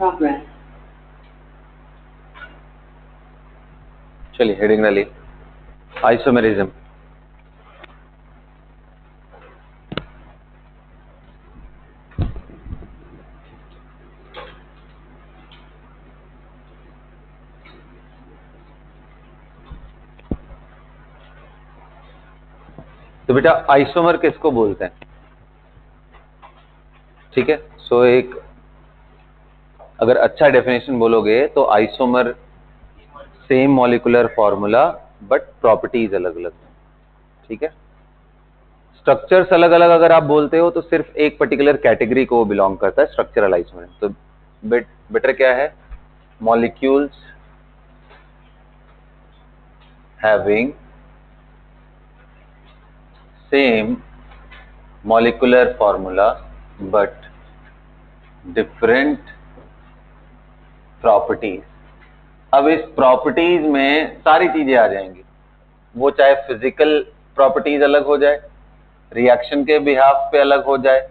progress. चलिए heading डालिए, isomerism. तो बेटा आइसोमर किसको बोलते हैं? ठीक है, सो एक अगर अच्छा डेफिनेशन बोलोगे तो isomer same molecular formula but properties अलग अलग। ठीक है, स्ट्रक्चर्स अलग अलग अगर आप बोलते हो तो सिर्फ एक पर्टिकुलर कैटेगरी को बिलोंग करता है स्ट्रक्चरल आइसोमरिज्म। तो बेटर क्या है? Molecules having same molecular formula but different properties. अब इस प्रॉपर्टीज में सारी चीजें आ जाएंगी, वो चाहे फिजिकल प्रॉपर्टीज अलग हो जाए, रिएक्शन के बिहाफ पे अलग हो जाए,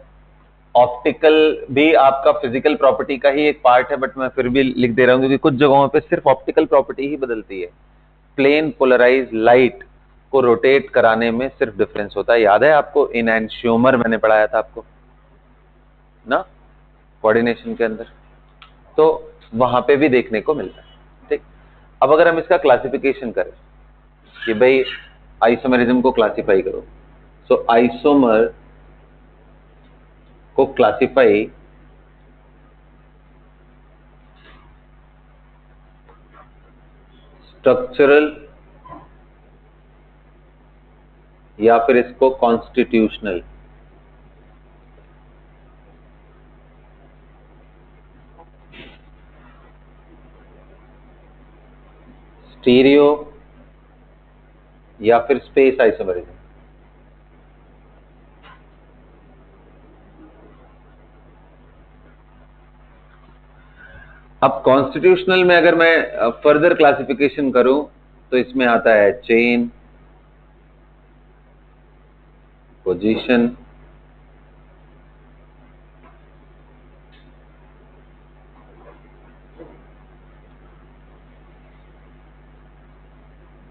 ऑप्टिकल भी आपका फिजिकल प्रॉपर्टी का ही एक पार्ट है, बट मैं फिर भी लिख दे रहा हूं क्योंकि कुछ जगहों पे सिर्फ ऑप्टिकल प्रॉपर्टी ही बदलती है। प्लेन पोलराइज लाइट को रोटेट कराने में सिर्फ डिफरेंस होता है। याद है आपको, इन एनश्यूमर मैंने पढ़ाया था आपको ना, कोऑर्डिनेशन के अंदर, तो वहां पे भी देखने को मिलता है। ठीक, अब अगर हम इसका क्लासिफिकेशन करें कि भाई आइसोमेरिज्म को क्लासिफाई करो, सो आइसोमर को क्लासिफाई स्ट्रक्चरल या फिर इसको कॉन्स्टिट्यूशनल। स्टीरियो या फिर स्पेस आइसोमेरिज्म। अब कॉन्स्टिट्यूशनल में अगर मैं फर्दर क्लासिफिकेशन करूं तो इसमें आता है chain, position,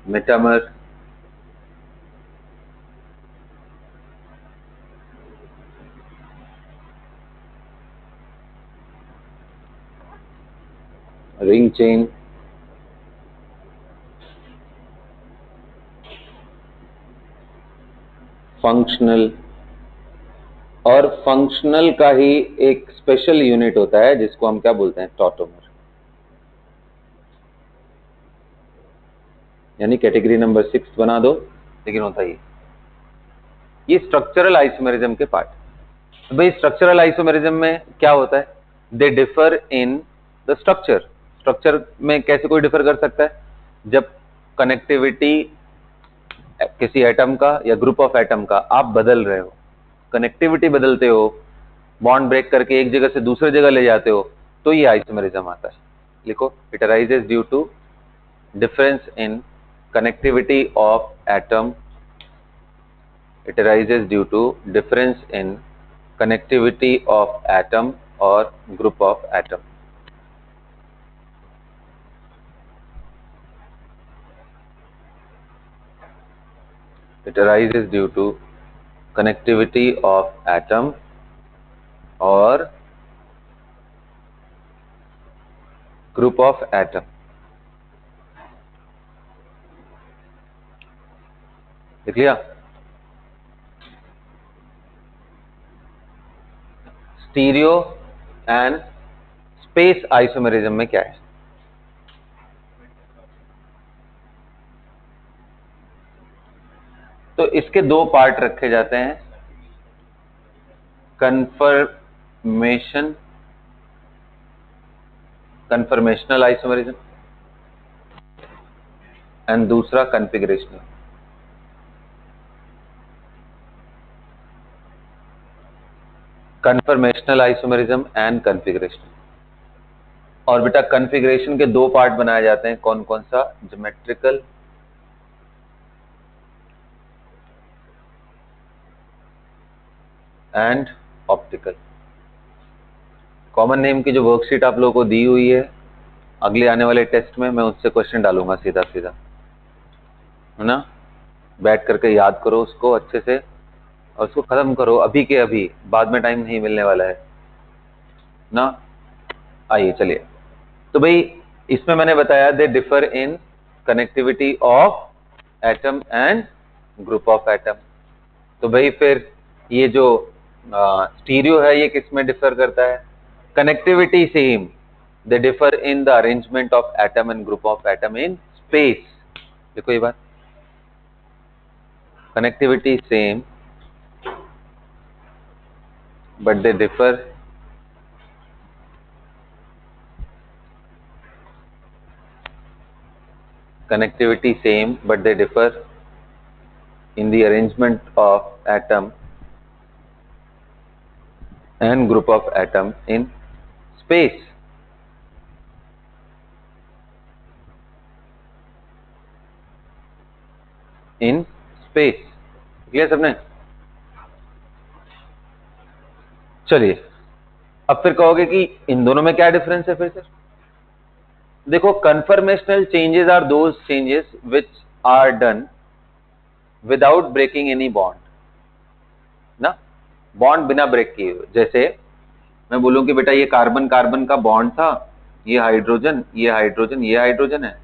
metamer, ring chain, functional, और फंक्शनल का ही एक स्पेशल यूनिट होता है जिसको हम क्या बोलते हैं? टॉटोमर, यानी कैटेगरी नंबर 6 बना दो, लेकिन होता ही ये स्ट्रक्चरल आइसोमेरिज्म के पार्ट। तो भाई स्ट्रक्चरल आइसोमेरिज्म में क्या होता है? They differ in the structure. Structure में कैसे कोई डिफर कर सकता है? जब कनेक्टिविटी किसी एटम का या ग्रुप ऑफ एटम का आप बदल रहे हो, कनेक्टिविटी बदलते हो, बॉन्ड ब्रेक करके एक जगह से दूसरे जगह ले जाते हो, तो ये आइसोमेरिज्म आता है। लिखो, it arises due to difference in connectivity of atom. It arises due to difference in connectivity of atom or group of atom. It arises due to connectivity of atom or group of atom. देख लिया? Stereo and space isomerism में क्या है? तो इसके दो part रखे जाते हैं, कन्फर्मेशनल आइसोमेरिज्म एंड दूसरा configurational. Conformational isomerism and configurational. और बेटा कन्फिगरेशन के दो पार्ट बनाए जाते हैं, कौन कौन सा? Geometrical and optical. Common name की जो वर्कशीट आप लोगों को दी हुई है, अगले आने वाले टेस्ट में मैं उससे क्वेश्चन डालूंगा सीधा सीधा, है ना। बैठ करके याद करो उसको अच्छे से और उसको खत्म करो अभी के अभी, बाद में टाइम नहीं मिलने वाला है ना। आइए चलिए, तो भाई इसमें मैंने बताया they differ in connectivity of atom and group of atom. तो भाई फिर ये जो स्टीरियो है ये किस में डिफर करता है? Connectivity same, they differ in the arrangement of atom and group of atom in space. देखो ये बात, connectivity same but they differ connectivity same but they differ in the arrangement of atom and group of atom in space। in space clear सबने? चलिए अब फिर कहोगे कि इन दोनों में क्या डिफरेंस है? फिर सर देखो, conformational changes are those changes which are done without breaking any bond ना, बॉन्ड बिना ब्रेक किए हुए। जैसे मैं बोलूं कि बेटा ये कार्बन कार्बन का बॉन्ड था, ये हाइड्रोजन ये हाइड्रोजन ये हाइड्रोजन है,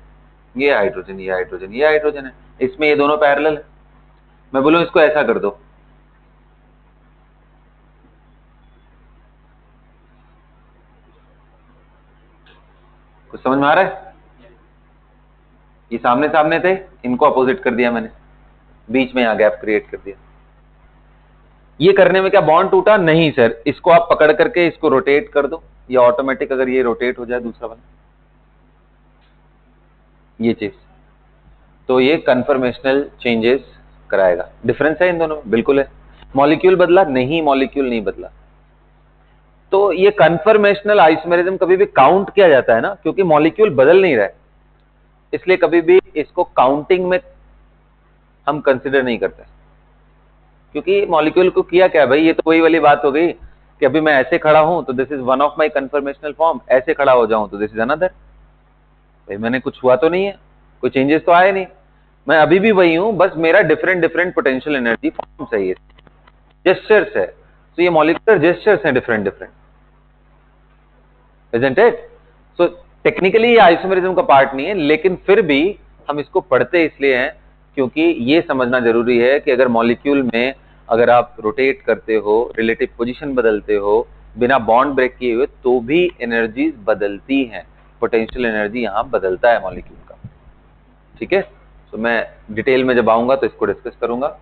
ये हाइड्रोजन ये हाइड्रोजन ये हाइड्रोजन है, इसमें ये दोनों पैरेलल है। मैं बोलूं इसको ऐसा कर दो, कुछ समझ में आ रहा है? ये सामने सामने थे, इनको अपोजिट कर दिया मैंने, बीच में यहां गैप क्रिएट कर दिया। ये करने में क्या बॉन्ड टूटा? नहीं सर, इसको आप पकड़ करके इसको रोटेट कर दो, ये ऑटोमेटिक अगर ये रोटेट हो जाए दूसरा वाला, ये चीज, तो ये कन्फर्मेशनल चेंजेस कराएगा। डिफरेंस है इन दोनों में? बिल्कुल है। मॉलिक्यूल बदला? नहीं, मॉलिक्यूल नहीं बदला। तो ये कन्फर्मेशनल आइसोमेरिज्म कभी भी काउंट किया जाता है ना, क्योंकि मॉलिक्यूल बदल नहीं रहा है, इसलिए कभी भी इसको काउंटिंग में हम कंसिडर नहीं करते, क्योंकि मॉलिक्यूल को किया क्या भाई, ये तो वही वाली बात हो गई कि अभी मैं ऐसे खड़ा हूं तो this is one of my conformational form, ऐसे खड़ा हो जाऊं तो दिस इज अनदर। भाई मैंने कुछ हुआ तो नहीं है, कोई चेंजेस तो आए नहीं, मैं अभी भी वही हूं, बस मेरा different different potential energy forms है, ये जेस्चर्स है। तो ये मॉलिक्यूलर जेस्चर्स हैं different different, isn't it? So technically ये आइसोमेरिज्म का पार्ट नहीं है, लेकिन फिर भी हम इसको पढ़ते इसलिए हैं क्योंकि ये समझना जरूरी है कि अगर मॉलिक्यूल में अगर आप रोटेट करते हो, रिलेटिव पोजीशन बदलते हो बिना बॉन्ड ब्रेक किए हुए, तो भी एनर्जीज बदलती हैं, पोटेंशियल एनर्जी यहां बदलता है मॉलिक्यूल का। ठीक है, तो मैं डिटेल में जब आऊंगा तो इसको डिस्कस करूंगा।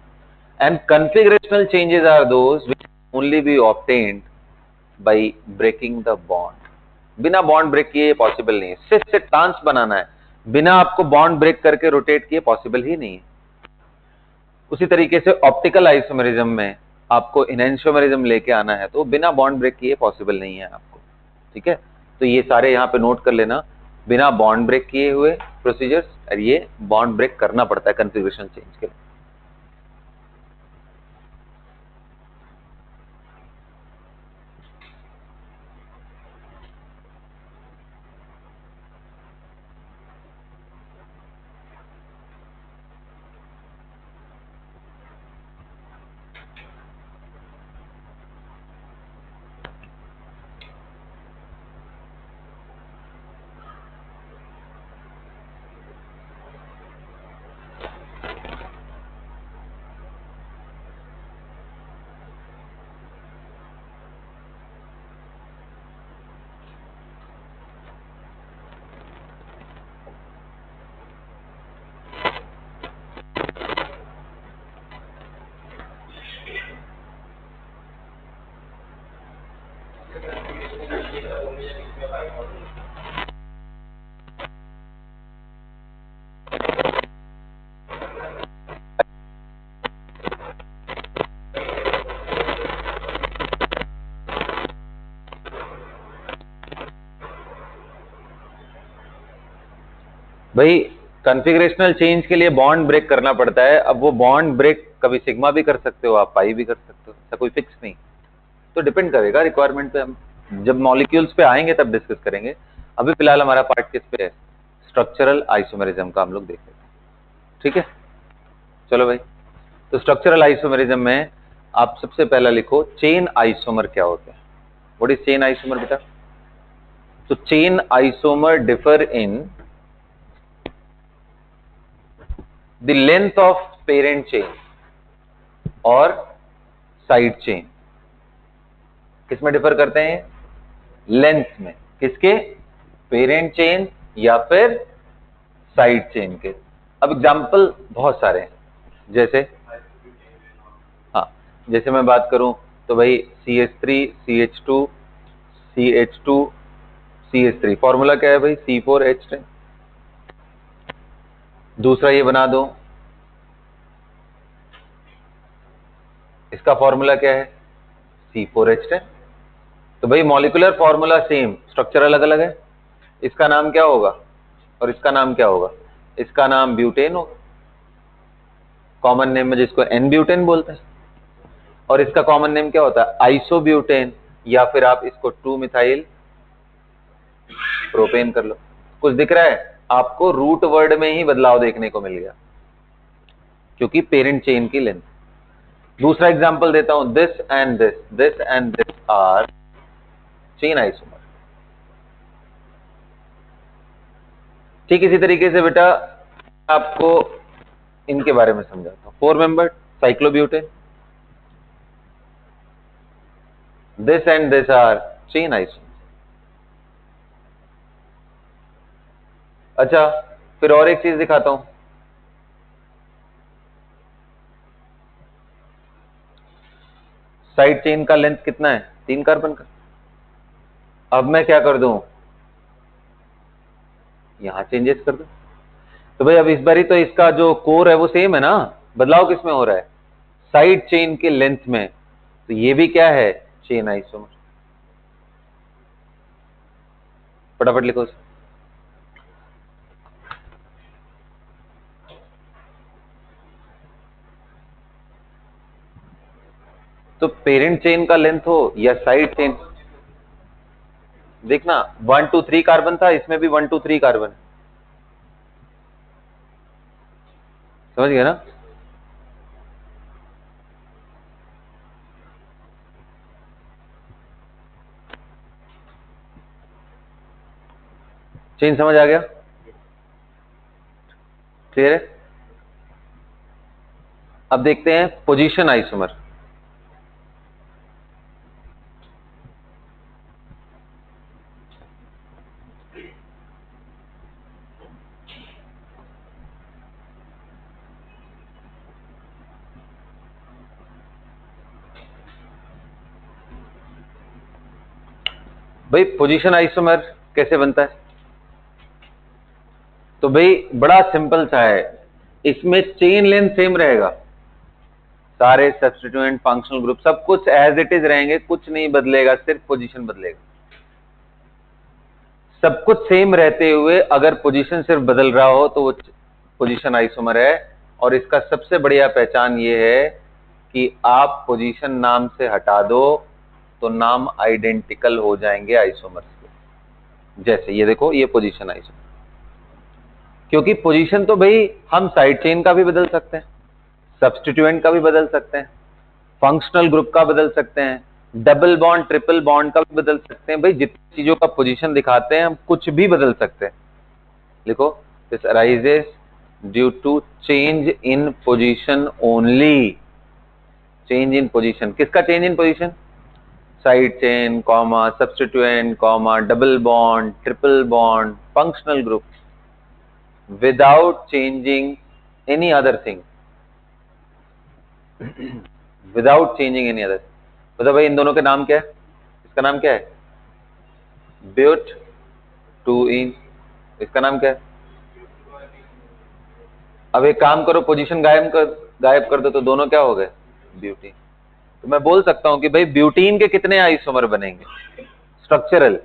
And configurational changes are those which only be obtained by breaking the bond. बिना बॉन्ड ब्रेक किए पॉसिबल नहीं है, सिर्फ से ट्रांस बनाना है, बिना आपको बॉन्ड ब्रेक करके रोटेट किए पॉसिबल ही नहीं है। उसी तरीके से ऑप्टिकल आइसोमेरिज्म में आपको एनेंशियोमेरिज्म लेके आना है तो बिना बॉन्ड ब्रेक किए पॉसिबल नहीं है आपको। ठीक है, तो ये सारे यहाँ पे नोट कर लेना, बिना बॉन्ड ब्रेक किए हुए प्रोसीजर्स, और ये बॉन्ड ब्रेक करना पड़ता है कन्फिगरेशन चेंज के लिए। भाई कॉन्फ़िगरेशनल चेंज के लिए बॉन्ड ब्रेक करना पड़ता है। अब वो बॉन्ड ब्रेक कभी सिग्मा भी कर सकते हो आप, पाई भी कर सकते हो, ऐसा कोई फिक्स नहीं, तो डिपेंड करेगा रिक्वायरमेंट पे हम जब मॉलिक्यूल्स पे आएंगे तब डिस्कस करेंगे। अभी फिलहाल हमारा पार्ट किस पे है, स्ट्रक्चरल आइसोमेरिज्म का हम लोग देख लेते हैं, ठीक है। चलो भाई, तो स्ट्रक्चरल आइसोमेरिज्म में आप सबसे पहला लिखो चेन आइसोमर क्या होते हैं। व्हाट इज चेन आइसोमर बेटा? तो chain isomer differ in the length of parent chain और साइड चेन। किसमें डिफर करते हैं? लेंथ में। किसके? पेरेंट चेन या फिर साइड चेन के। अब एग्जांपल बहुत सारे हैं, जैसे हाँ, जैसे मैं बात करूं तो भाई CH3 CH2 CH2 CH3, formula क्या है भाई? C4H10। दूसरा ये बना दो, इसका फॉर्मूला क्या है? C4H10। तो भाई मॉलिक्यूलर फॉर्मूला सेम, स्ट्रक्चर अलग अलग है। इसका नाम क्या होगा और इसका नाम क्या होगा? इसका नाम ब्यूटेन होगा, कॉमन नेम में जिसको एन ब्यूटेन बोलते हैं। और इसका कॉमन नेम क्या होता है? आइसोब्यूटेन, या फिर आप इसको 2 मिथाइल प्रोपेन कर लो। कुछ दिख रहा है आपको? रूट वर्ड में ही बदलाव देखने को मिल गया, क्योंकि पेरेंट चेन की लेंथ। दूसरा एग्जांपल देता हूं, this and this are chain isomer. ठीक इसी तरीके से बेटा आपको इनके बारे में समझाता हूं। 4 member cyclobutane, this and this are chain isomer. अच्छा, फिर और एक चीज दिखाता हूं। साइड चेन का लेंथ कितना है? 3 कार्बन का। अब मैं क्या कर दूं, यहां चेंजेस कर दूं। तो भाई अब इस बारी तो इसका जो कोर है वो सेम है ना, बदलाव किसमें हो रहा है? साइड चेन के लेंथ में। तो ये भी क्या है? Chain isomer. फटाफट लिखो। तो पेरेंट चेन का लेंथ हो या साइड चेन, देखना 1 2 3 कार्बन था, इसमें भी 1 2 3 कार्बन। समझ गए ना? चेन समझ आ गया? क्लियर है? अब देखते हैं पोजीशन आइसोमर। भाई पोजीशन आइसोमर कैसे बनता है? तो भाई बड़ा सिंपल सा है, इसमें चेन लेंथ सेम रहेगा, सारे सब्स्टिट्यूएंट फंक्शनल ग्रुप सब कुछ एज इट इज रहेंगे, कुछ नहीं बदलेगा, सिर्फ पोजीशन बदलेगा। सब कुछ सेम रहते हुए अगर पोजीशन सिर्फ बदल रहा हो तो वो पोजीशन आइसोमर है। और इसका सबसे बढ़िया पहचान ये है कि आप पोजीशन नाम से हटा दो तो नाम आइडेंटिकल हो जाएंगे आइसोमर्स के। जैसे ये देखो, ये पोजीशन आइसोमर, क्योंकि पोजीशन तो भाई हम साइड चेन का भी बदल सकते हैं, सब्स्टिट्यूएंट का भी बदल सकते हैं, फंक्शनल ग्रुप का बदल सकते हैं, डबल बॉन्ड ट्रिपल बॉन्ड का भी बदल सकते हैं। भाई जितनी चीजों का पोजीशन दिखाते हैं हम कुछ भी बदल सकते हैं। लिखो, this arises due to change in position only. Change in position, किसका change in position? Side chain comma substituent comma double bond triple bond functional group, without changing any other thing, without changing any other. बताओ भाई इन दोनों के नाम क्या है? इसका नाम क्या है? ब्यूट 2इन। इसका नाम क्या है? अब एक काम करो, पोजीशन गायब कर दो तो दोनों क्या हो गए? ब्यूटीन। तो मैं बोल सकता हूं कि भाई ब्यूटीन के कितने आइसोमर बनेंगे स्ट्रक्चरल?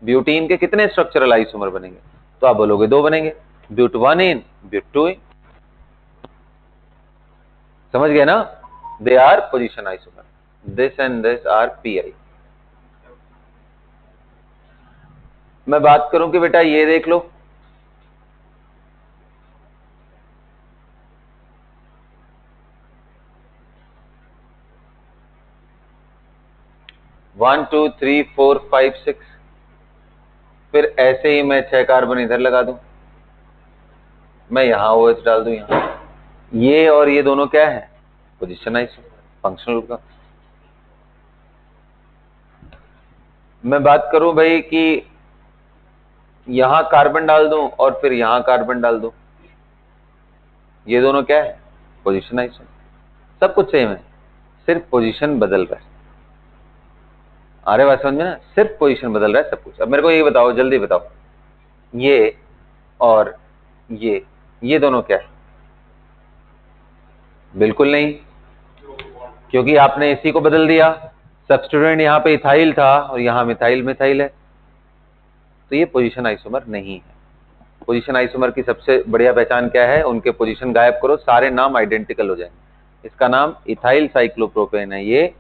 ब्यूटीन के कितने स्ट्रक्चरल आइसोमर बनेंगे? तो आप बोलोगे 2 बनेंगे, ब्यूट 1 इन ब्यूट 2 इन। समझ गए ना? They are position isomer, this and this are PI. मैं बात करूं कि बेटा ये देख लो, one two three four five six, फिर ऐसे ही मैं 6 कार्बन इधर लगा दूं, मैं यहां OH डाल दूं यहां, ये और ये दोनों क्या है, पोजीशन आइसोमर, फंक्शनल ग्रुप का। मैं बात करूं भाई कि यहां कार्बन डाल दूं और फिर यहां कार्बन डाल दूं, ये दोनों क्या है, पोजीशन आइसोमर, सब कुछ सेम है, सिर्फ पोजीशन बदल रहा है। आ रहे बात समझ में ना, सिर्फ पोजीशन बदल रहा है सब कुछ। अब मेरे को ये बताओ, जल्दी बताओ, ये और ये दोनों क्या है, बिल्कुल नहीं, क्योंकि आपने इसी को बदल दिया, सब्स्टिट्यूएंट यहाँ पे इथाइल था और यहाँ मिथाइल मिथाइल है, तो ये पोजीशन आइसोमर नहीं है। पोजीशन आइसोमर की सबसे बढ़िया पहचान क्या है, उनके पोजीशन गायब करो, सारे नाम आइडेंटिकल हो जाएंगे। इसका नाम इथाइल साइक्लोप्रोपेन है, ये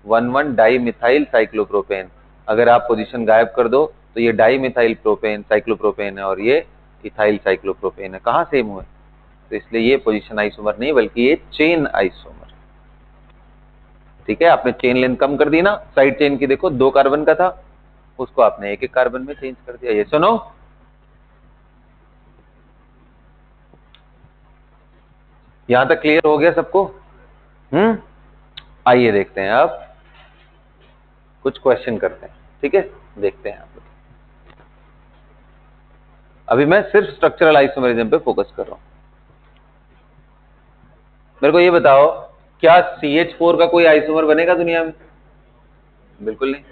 1,1 डाई मिथाइल साइक्लोप्रोपेन। अगर आप पोजीशन गायब कर दो तो ये डाई मिथाइल प्रोपेन साइक्लोप्रोपेन है और ये इथाइल साइक्लोप्रोपेन है। कहाँ सेम हुए, तो इसलिए ये पोजीशन आइसोमर नहीं बल्कि ये चेन आइसोमर। ठीक है, आपने चेन लेंथ कम कर दी ना, साइड चेन की देखो 2 कार्बन का था, उसको आपने 1-1 कार्बन में चेंज कर दिया। ये सुनो, यहां तक क्लियर हो गया सबको? आइए देखते हैं अब कुछ क्वेश्चन करते हैं। ठीक है, देखते हैं आप। अभी मैं सिर्फ स्ट्रक्चरल आइसोमेरिज्म पे फोकस कर रहा हूं। मेरे को ये बताओ, क्या CH4 का कोई आइसोमर बनेगा दुनिया में? बिल्कुल नहीं।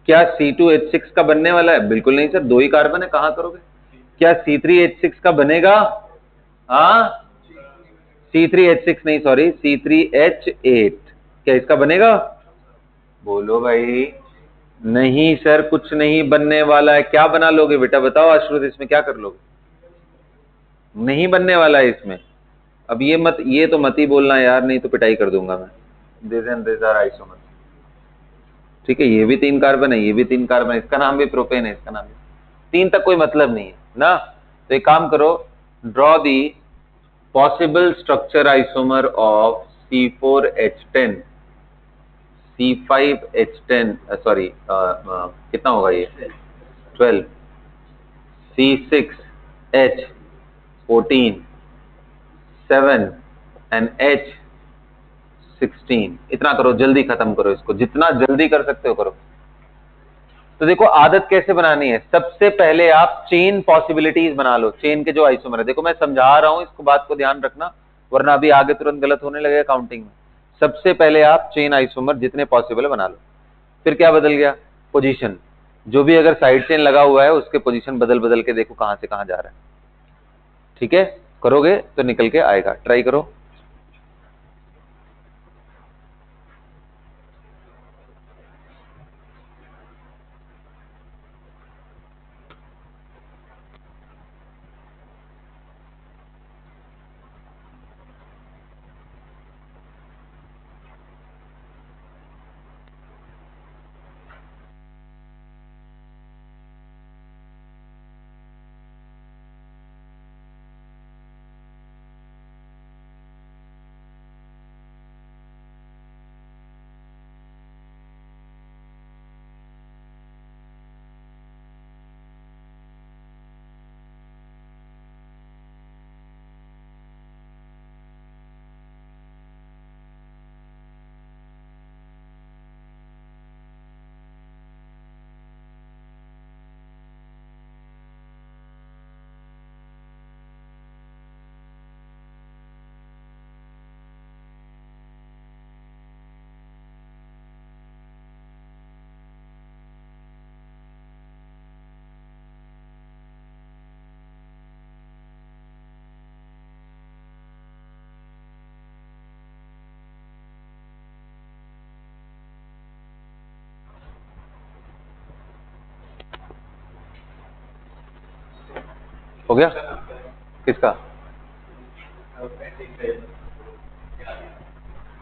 क्या C2H6 का बनने वाला है? बिल्कुल नहीं सर, 2 ही कार्बन है, कहां करोगे? क्या C3H6 का बनेगा? हाँ, C3H6 नहीं, सॉरी, C3H8, क्या इसका बनेगा? बोलो भाई। नहीं सर, कुछ नहीं बनने वाला है। क्या बना लोगे बेटा, बताओ अश्रुत, इसमें क्या कर लोगे? नहीं बनने वाला है इसमें। अब ये तो मत ही बोलना यार, नहीं तो पिटाई कर दूंगा मैं। This and this are isomer. ठीक है, ये भी 3 कार्बन है, ये भी 3 कार्बन है, इसका नाम भी प्रोपेन है, इसका नाम भी। 3 तक कोई मतलब नहीं है ना। तो एक काम करो, draw the possible structure isomer of C4H10, C5H10, sorry कितना होगा ये, 12, C6H14, 7 एंड H16। इतना करो, जल्दी खत्म करो इसको, जितना जल्दी कर सकते हो करो। तो देखो आदत कैसे बनानी है, सबसे पहले आप चेन पॉसिबिलिटीज बना लो, चेन के जो आइसोमर है। देखो मैं समझा रहा हूं, इसको बात को ध्यान रखना, वरना अभी आगे तुरंत गलत होने लगेगा काउंटिंग में। सबसे पहले आप चेन आइसोमर जितने पॉसिबल बना लो। फिर क्या बदल गया, पोजीशन। जो भी अगर साइड चेन लगा हुआ है उसके पोजीशन बदल बदल के देखो कहां से कहां जा रहा है। ठीक है, करोगे तो निकल के आएगा, ट्राई करो। हो गया? किसका?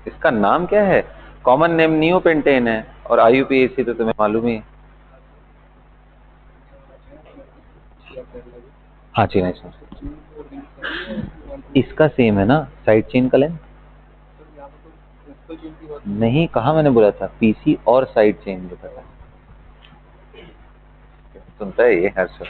इसका नाम क्या है? कॉमन नेम नियोपेंटेन है और IUPAC तो तुम्हें मालूम ही है। हाँ चेन आइसोमर, इसका सेम है ना साइड चेन का लेंथ। नहीं, कहा मैंने बोला था पीसी और साइड चेन लिखा था। सुनता है ये हर्ष।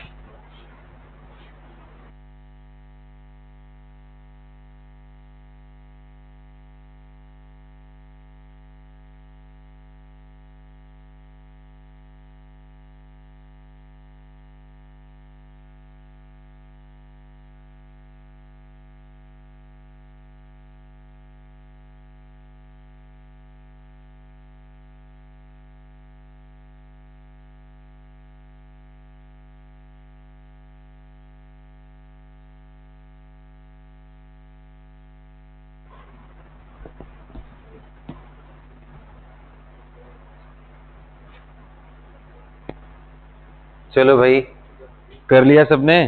चलो भाई, कर लिया सबने?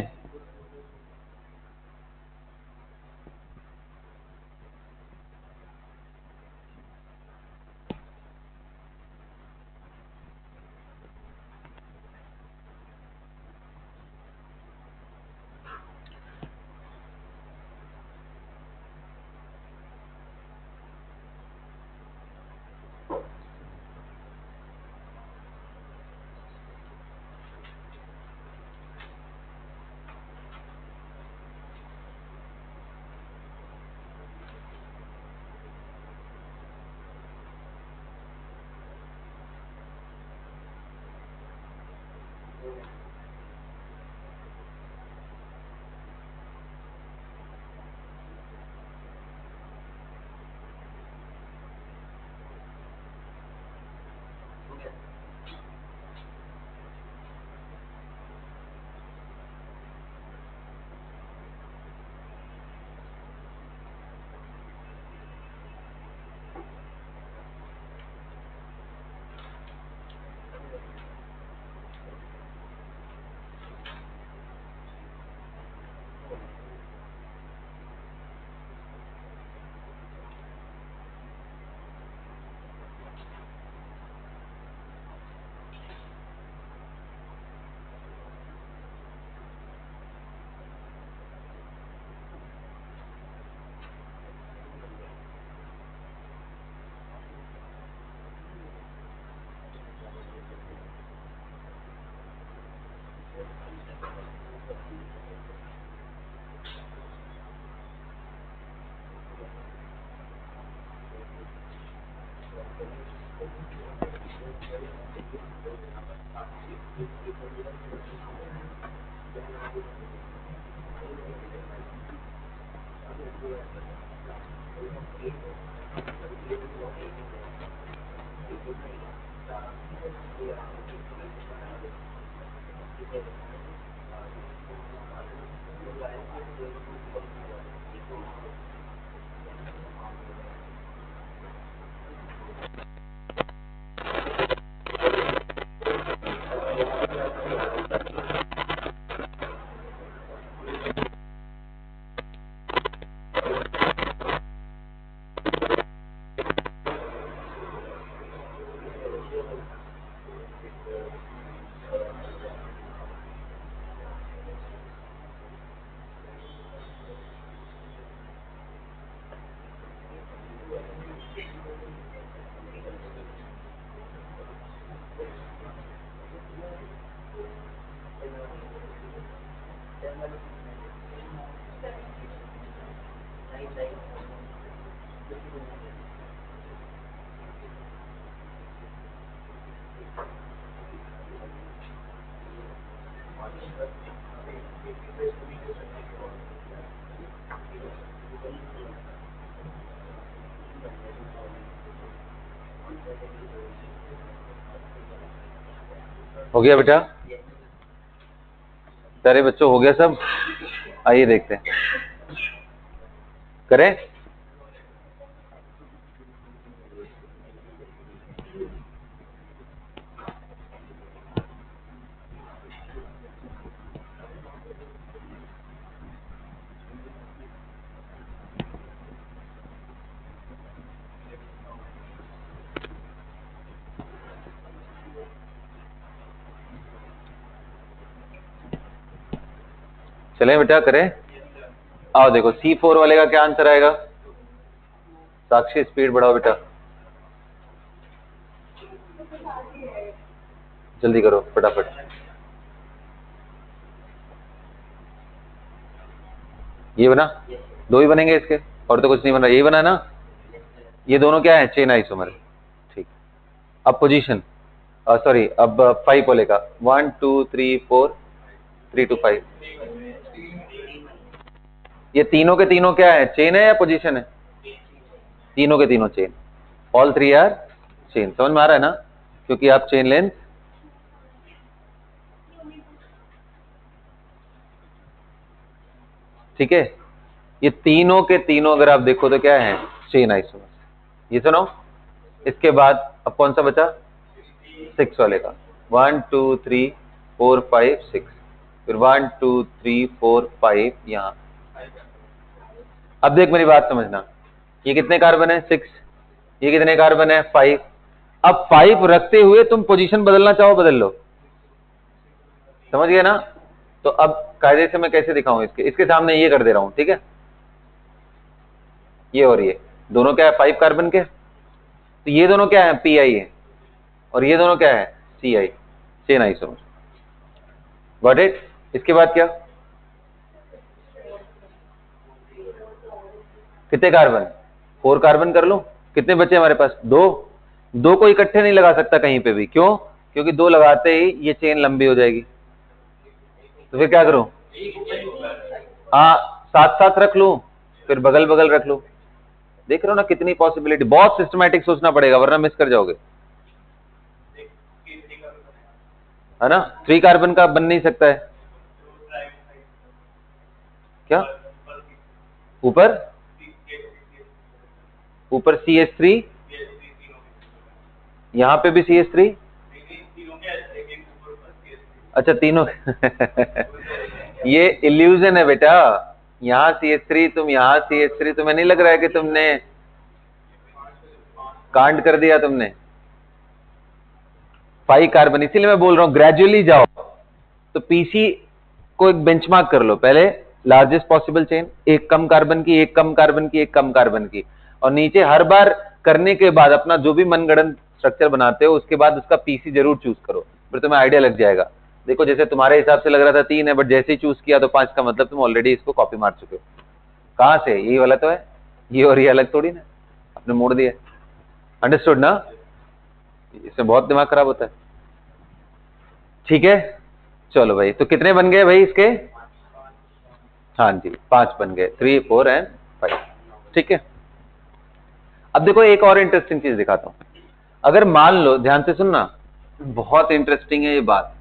हो गया बेटा? सारे बच्चों हो गया सब? आइए देखते हैं, करें? चलें बेटा, करें। आओ देखो C4 वाले का क्या आंसर आएगा। साक्षी स्पीड बढ़ाओ बेटा, जल्दी करो फटाफट। ये बना, दो ही बनेंगे इसके, और तो कुछ नहीं बन रहा, यही बना ना। ये दोनों क्या है, चेन आइसोमर। ठीक, अब पोजीशन, सॉरी अब 5 बोलेगा, 1 2 3 4 3 2 5। ये तीनों के तीनों क्या है, चेन है या पोजीशन है? तीनों के तीनों चेन, ऑल 3 आर चेन। समझ में आ रहा है ना, क्योंकि आप चेन लेंथ, ठीक है। ये तीनों के तीनों अगर आप देखो तो क्या है, चेन आइसोमर। ये सुनो, इसके बाद अब कौन सा बचा, 6 वाले का, 1 2 3 4 5 6, फिर 1 2 3 4 5 यहां। अब देख मेरी बात समझना, ये कितने कार्बन है, 6, ये कितने कार्बन है, 5। अब 5 रखते हुए तुम पोजीशन बदलना चाहो, बदल लो। समझ गए ना। तो अब कायदे से मैं कैसे दिखाऊं, इसके सामने ये कर दे रहा हूं, ठीक है। ये और ये दोनों क्या है, 5 कार्बन के, तो ये दोनों क्या है, PI है, और ये दोनों क्या है, CI, chain isomer. Got it. इसके बाद क्या, कितने कार्बन, 4 कार्बन कर लो। कितने बचे हमारे पास, 2 को इकट्ठे नहीं लगा सकता कहीं पे भी, क्यों, क्योंकि 2 लगाते ही ये चेन लंबी हो जाएगी। तो फिर क्या करूं, हाँ साथ साथ रख लूं, फिर बगल बगल रख लूं। देख रहे हो ना कितनी पॉसिबिलिटी, बहुत सिस्टमैटिक सोचना पड़ेगा वरना मिस कर जाओगे, है ना। 3 कार्बन का बन नहीं सकता है, क्या ऊपर CH3, यहां पे भी CH3, अच्छा तीनों ये इल्यूजन है बेटा, यहां CH3 तुम यहां CH3, तुम्हें नहीं लग रहा है कि तुमने कांड कर दिया तुमने। 5 कार्बन, इसीलिए मैं बोल रहा हूं ग्रेजुअली जाओ। तो पीसी को एक बेंचमार्क कर लो, पहले लार्जेस्ट पॉसिबल चेन, एक कम कार्बन की, एक कम कार्बन की, एक कम कार्बन की, और नीचे हर बार करने के बाद अपना जो भी मनगढ़ंत स्ट्रक्चर बनाते हो उसके बाद उसका पीसी जरूर चूज करो, फिर तुम्हें आइडिया लग जाएगा। देखो जैसे तुम्हारे हिसाब से लग रहा था 3 है, बट जैसे ही चूज किया तो 5 का मतलब तुम ऑलरेडी इसको कॉपी मार चुके हो। कहां से, यही वाला तो है, ये और ये अलग थोड़ी ना, आपने मोड़ दिया। अंडरस्टूड ना, इसमें बहुत दिमाग खराब होता है। ठीक है, चलो भाई, तो कितने बन गए भाई इसके, हाँ जी 5 बन गए, 3 4 एंड 5। ठीक है, अब देखो एक और इंटरेस्टिंग चीज दिखाता हूं। अगर मान लो, ध्यान से सुनना, बहुत इंटरेस्टिंग है ये बात।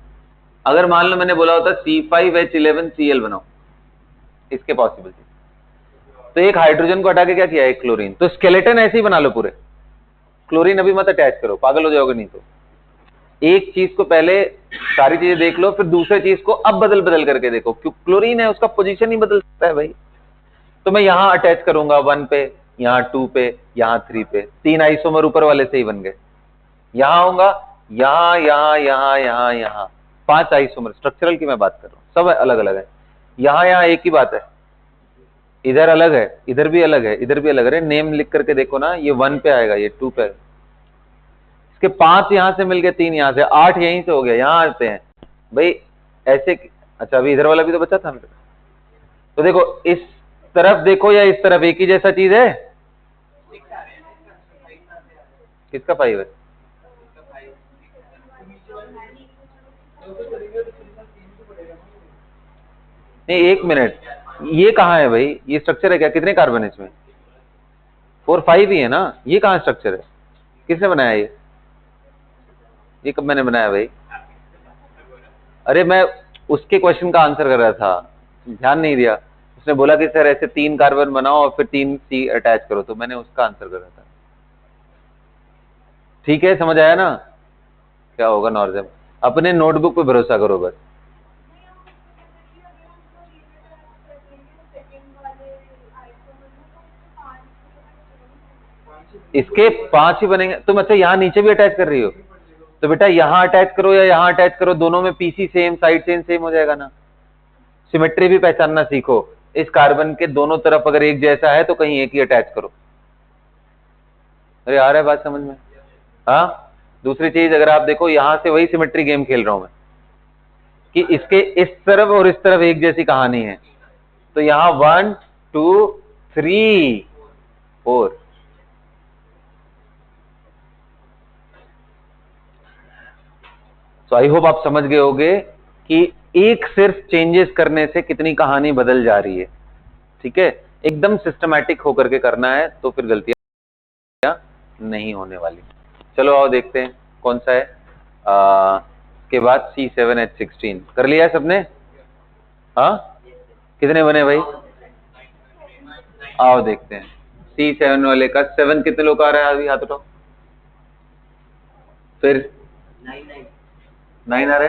अगर मान लो मैंने बोला होता C5H11Cl बनाओ, इसके पॉसिबल चीज, तो एक हाइड्रोजन को हटा के क्या किया, एक क्लोरीन, तो स्केलेटन ऐसे ही बना लो पूरे। क्लोरीन अभी मत अटैच करो, पागल हो जाओगे नहीं तो। एक चीज को पहले सारी चीजें देख लो, फिर दूसरे चीज को अब बदल बदल करके देखो, क्यों, क्लोरीन है उसका पोजीशन ही बदल सकता है भाई। तो मैं यहां अटैच करूंगा 1 पे, यहां 2 पे, यहां 3 पे, 3 आइसोमर ऊपर वाले से ही बन गए। यहां होगा, यहां यहां यहां यहां यहां 5 आइसोमर, स्ट्रक्चरल की मैं बात कर रहा हूं, सब अलग अलग है। यहां यहां एक ही बात है, इधर अलग है, इधर भी अलग है, इधर भी अलग है। नेम लिख करके देखो ना, ये 1 पे आएगा, ये 2 पे, इसके 5 यहां से मिल गए, 3 यहां से, 8 यहीं से हो गया, यहां आते हैं भाई ऐसे। अच्छा अभी इधर वाला भी तो बचा था मेरे, तो देखो इस तरफ देखो या इस तरफ, एक ही जैसा चीज है। किसका 5 है, नहीं 1 मिनट, ये कहां है भाई, ये स्ट्रक्चर है क्या, कितने कार्बन है इसमें, 4 5 ही है ना, ये कहां स्ट्रक्चर है, किसने बनाया ये कब मैंने बनाया भाई। अरे मैं उसके क्वेश्चन का आंसर कर रहा था, ध्यान नहीं दिया। उसने बोला कि सर ऐसे 3 कार्बन बनाओ और फिर 3 C अटैच करो, तो मैंने उसका आंसर कर रहा था। ठीक है, समझ आया ना, क्या होगा नॉर्जम, अपने नोटबुक पे भरोसा करो बस। इसके 5 ही बनेंगे, तुम अच्छा यहाँ नीचे भी अटैच कर रही हो, तो बेटा यहाँ अटैच करो या यहाँ अटैच करो, दोनों में PC same, side chain same हो जाएगा ना। सिमेट्री भी पहचानना सीखो। इस कार्बन के दोनों तरफ अगर एक जैसा है तो कहीं एक ही अटैच करो। अरे आ रहा है बात समझ में? हाँ। दूसरी चीज, अगर आप देखो यहां से वही सिमेट्री गेम खेल रहा हूं मैं कि इसके इस तरफ और इस तरफ एक जैसी कहानी है, तो यहां 1 2 3 4। तो आई होप आप समझ गए होगे कि एक सिर्फ चेंजेस करने से कितनी कहानी बदल जा रही है। ठीक है, एकदम सिस्टमैटिक होकर के करना है तो फिर गलतियां नहीं होने वाली। चलो आओ देखते हैं कौन सा है। के बाद C7H16 कर लिया है सबने? हाँ, कितने बने भाई? आओ देखते हैं। C7 वाले का 7 कितने लोग आ रहा है? अभी हाथ उठाओ। फिर 9 आ रहे,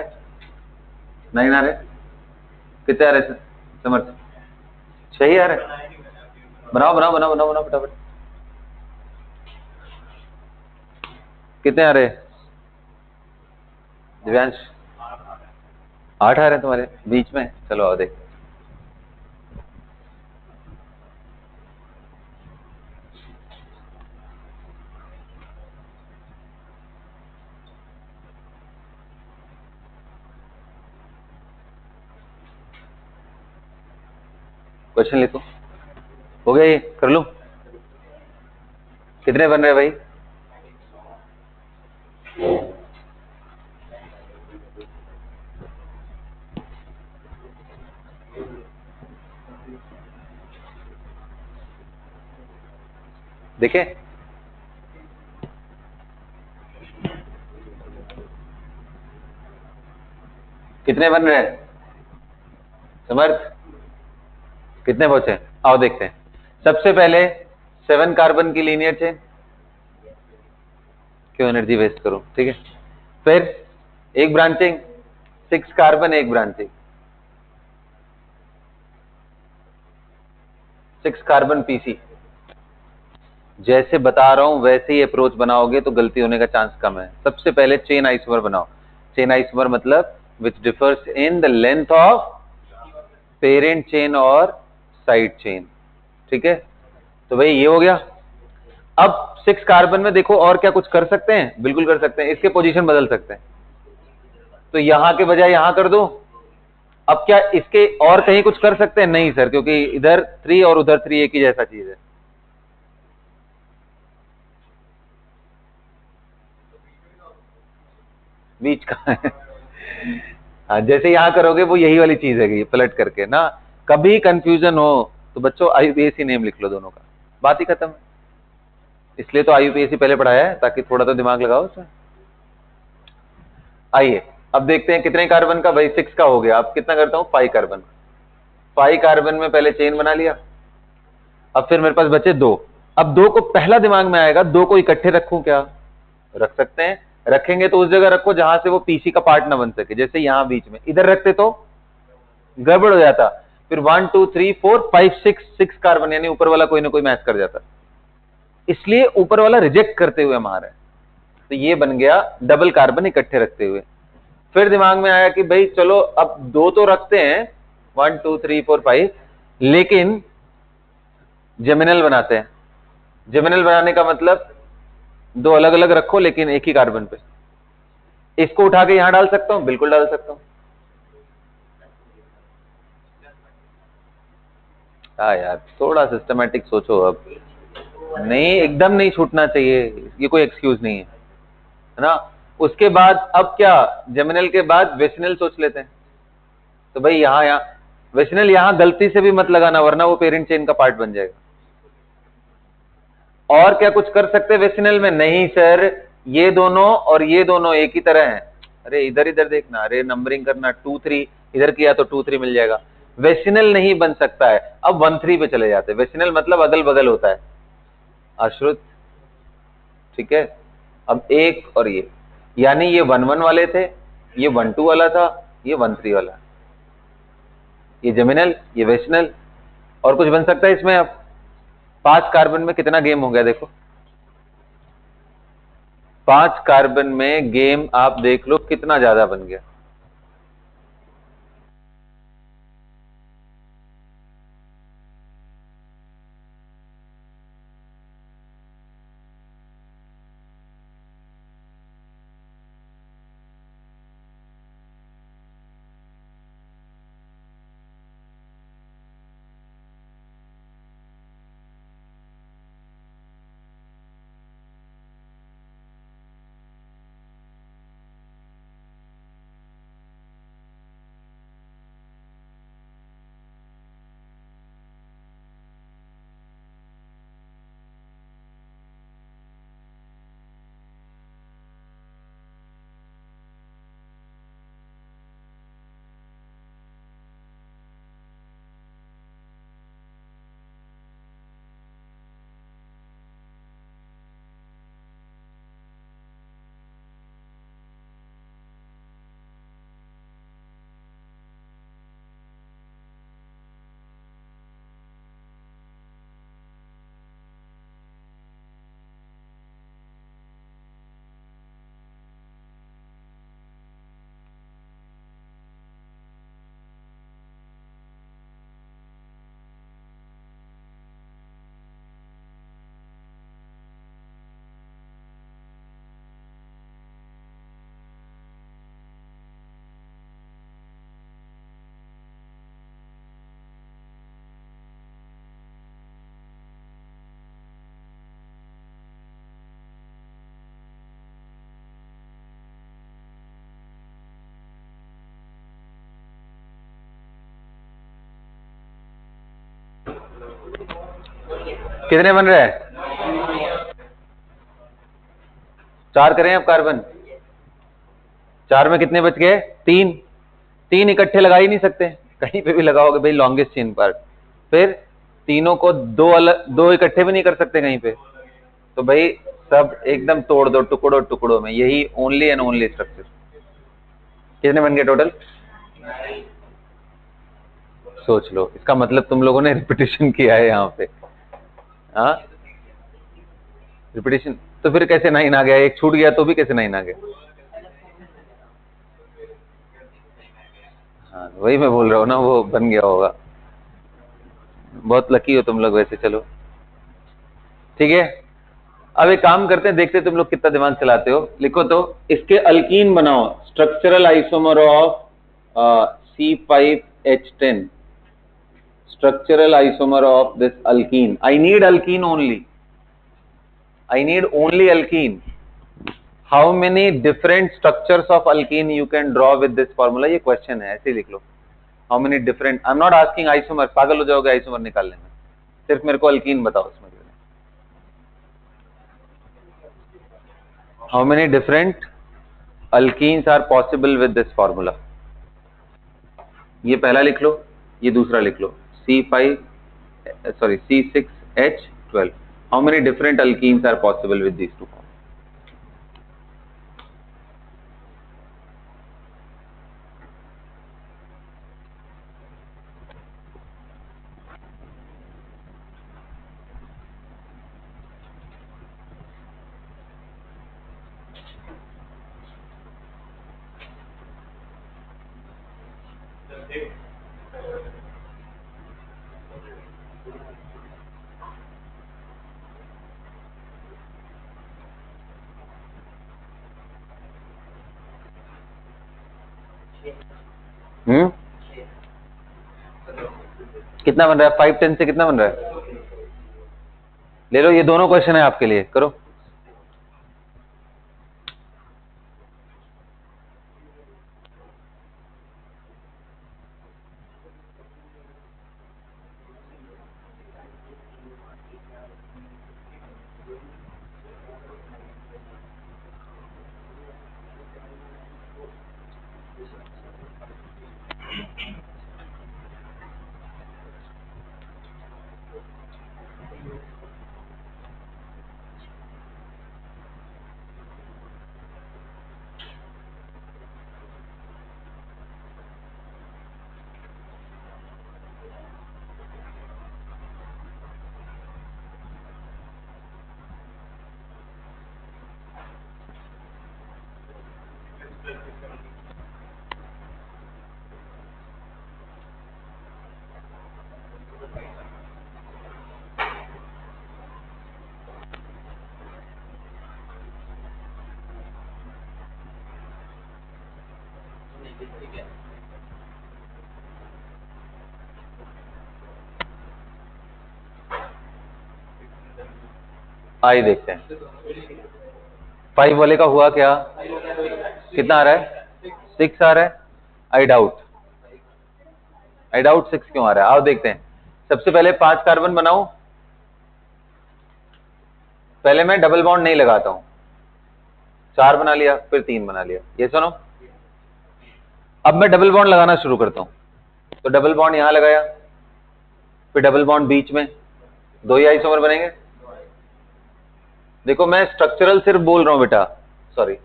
9 आ रहे, कितने आ रहे समर्थ? 6 आ रहे। बनाओ बनाओ बनाओ बनाओ बनाओ फटाफट। कितने आ रहे दिव्यांश? 8 आ रहे हैं तुम्हारे बीच में। चलो आओ देख। क्वेश्चन लिखो। हो गया ये? कर लूं? कितने बन रहे भाई? देखे? कितने बन रहे हैं समर्थ? कितने बचे? आओ देखते हैं। सबसे पहले 7 कार्बन की लीनियर चेन, क्यों एनर्जी वेस्ट करो, ठीक है। फिर एक ब्रांचिंग, 6 कार्बन एक ब्रांचिंग, 6 कार्बन पीसी। जैसे बता रहा हूं वैसे ही अप्रोच बनाओगे तो गलती होने का चांस कम है। सबसे पहले चेन आइसोमर बनाओ। चेन आइसोमर मतलब which differs in the length of parent chain और साइड चेन। ठीक है, तो भाई ये हो गया। अब 6 कार्बन में देखो और क्या कुछ कर सकते हैं? बिल्कुल कर सकते हैं, इसके पोजीशन बदल सकते हैं। तो यहां के बजाय यहां कर दो। अब क्या इसके और कहीं कुछ कर सकते हैं? नहीं सर, क्योंकि इधर 3 और उधर 3 एक ही जैसा चीज है। बीच का है। हाँ, जैसे यहां करोगे वो यही वाली चीज है पलट करके ना। कभी कंफ्यूजन हो तो बच्चों IUPAC नेम लिख लो दोनों का, बात ही खत्म। इसलिए तो IUPAC पहले पढ़ाया है ताकि थोड़ा तो दिमाग लगाओ उसमें। आइए अब देखते हैं कितने कार्बन का। भाई 6 का हो गया। अब कितना करता हूं? 5 कार्बन। 5 कार्बन में पहले चेन बना लिया। अब फिर मेरे पास बचे 2। अब 2 को पहला दिमाग में आएगा 2 को इकट्ठे रखूं क्या? रख सकते हैं। रखेंगे तो उस जगह रखो जहां से वो पीसी का पार्ट ना बन सके। जैसे यहां बीच में, इधर रखते तो गड़बड़ हो जाता। फिर 1 2 3 4 5 6 कार्बन, यानी ऊपर वाला कोई ना कोई मैच कर जाता। इसलिए ऊपर वाला रिजेक्ट करते हुए हम आ रहे हैं। तो ये बन गया डबल कार्बन इकट्ठे रखते हुए। फिर दिमाग में आया कि भाई चलो अब 2 तो रखते हैं, 1 2 3 4 5, लेकिन जेमिनल बनाते हैं। जेमिनल बनाने का मतलब 2 अलग अलग रखो लेकिन एक ही कार्बन पे। इसको उठा के यहां डाल सकता हूं? बिल्कुल डाल सकता हूं। हाँ यार, थोड़ा सिस्टमैटिक सोचो। अब नहीं, एकदम नहीं छूटना चाहिए, ये कोई एक्सक्यूज नहीं है ना। उसके बाद अब क्या, जेमिनल के बाद वेसिनल सोच लेते हैं। तो भाई यहां वेसिनल यहां गलती से भी मत लगाना, वरना वो पेरेंट चेन का पार्ट बन जाएगा। और क्या कुछ कर सकते हैं वेसिनल में? नहीं सर, ये दोनों और ये दोनों एक ही तरह हैं। अरे इधर इधर देखना, अरे नंबरिंग करना। 2 3 इधर किया तो 2 3 मिल जाएगा। वेसिनल नहीं बन सकता है। अब 1 3 पे चले जाते हैं। वेसिनल मतलब अगल बगल होता है, अश्रुत, ठीक है। अब एक और ये, यानी ये 1 1 वाले थे, ये 1 2 वाला था, ये 1 3 वाला। ये जेमिनल, ये वेसिनल। और कुछ बन सकता है इसमें? अब 5 कार्बन में कितना गेम हो गया देखो। 5 कार्बन में गेम आप देख लो कितना ज्यादा बन गया। कितने बन रहे हैं? 4 करें अब कार्बन। 4 में कितने बच गए? 3। 3 इकट्ठे लगा ही नहीं सकते, कहीं पे भी लगाओगे भाई लॉन्गेस्ट चेन पार्ट, फिर तीनों को दो इकट्ठे भी नहीं कर सकते कहीं पे, तो भाई सब एकदम तोड़ दो टुकड़ों टुकड़ों में, यही ओनली एंड ओनली स्ट्रक्चर। कितने बन गए टोटल? सोच लो, इसका मतलब तुम लोगों ने रिपीटेशन किया है यहाँ पे। हाँ रिपीटेशन, तो फिर कैसे 9 आ गया? एक छूट गया तो भी कैसे 9 आ गया? हाँ वही मैं बोल रहा हूँ ना, वो बन गया होगा। बहुत लकी हो तुम लोग वैसे। चलो ठीक है, अब एक काम करते हैं, देखते हैं तुम लोग कितना दिमाग चलाते हो। लिखो तो, इसके अल्कीन बनाओ, structural isomer of C5H10, structural isomer of this alkene. I need alkene only. I need only alkene. How many different structures of alkene you can draw with this formula? ये क्वेश्चन है, ऐसे लिख लो। How many different? I'm not asking isomer, पागल हो जाओगे isomer निकालने में, सिर्फ मेरे को अल्कीन बताओ इसमें। How many different alkenes are possible with this formula? ये पहला लिख लो, ये दूसरा लिख लो, C6H12. How many different alkenes are possible with these two formulas? कितना बन रहा है? 5 10 से कितना बन रहा है? ले लो, ये दोनों क्वेश्चन है आपके लिए, करो। आई देखते हैं 5 वाले का हुआ क्या? कितना आ रहा है? 6 आ रहा है। आई डाउट 6 क्यों आ रहा है? आओ देखते हैं। सबसे पहले 5 कार्बन बनाओ। पहले मैं डबल बॉन्ड नहीं लगाता हूं, 4 बना लिया, फिर 3 बना लिया। ये सुनो, अब मैं डबल बॉन्ड लगाना शुरू करता हूं। तो डबल बॉन्ड यहां लगाया, फिर डबल बॉन्ड बीच में, 2 ही आइसोमर बनेंगे। देखो मैं स्ट्रक्चरल सिर्फ बोल रहा हूं बेटा, सॉरी,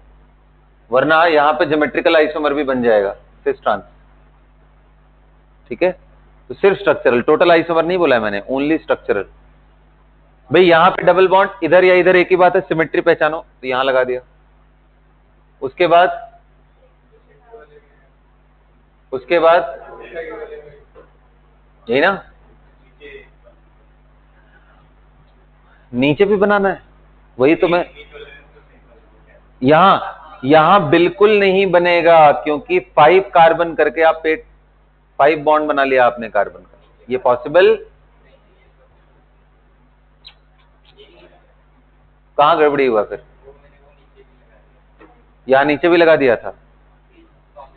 वरना यहां पे ज्योमेट्रिकल आइसोमर भी बन जाएगा सिस ट्रांस। ठीक है, तो सिर्फ स्ट्रक्चरल, टोटल आइसोमर नहीं बोला है मैंने, ओनली स्ट्रक्चरल। भाई यहां पे डबल बॉन्ड इधर या इधर एक ही बात है, सिमेट्री पहचानो, तो यहां लगा दिया। उसके बाद यही ना, नीचे भी बनाना है, वही तो मैं यहां बिल्कुल नहीं बनेगा, क्योंकि 5 कार्बन करके आप 5 बॉन्ड बना लिया आपने कार्बन का, ये पॉसिबल। कहां गड़बड़ी हुआ फिर? यहां नीचे भी लगा दिया था।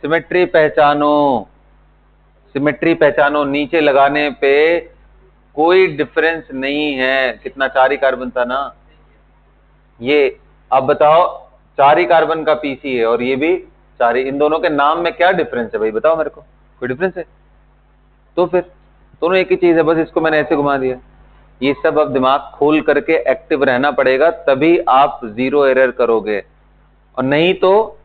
सिमेट्री पहचानो, सिमेट्री पहचानो, नीचे लगाने पे कोई डिफरेंस नहीं है, कितना 4 ही कार्बन था ना ये। अब बताओ 4 ही कार्बन का पीसी है और ये भी 4 ही, इन दोनों के नाम में क्या डिफरेंस है भाई, बताओ मेरे को, कोई डिफरेंस है? तो फिर दोनों एक ही चीज है, बस इसको मैंने ऐसे घुमा दिया। ये सब अब दिमाग खोल करके एक्टिव रहना पड़ेगा, तभी आप जीरो एरर करोगे। और नहीं तो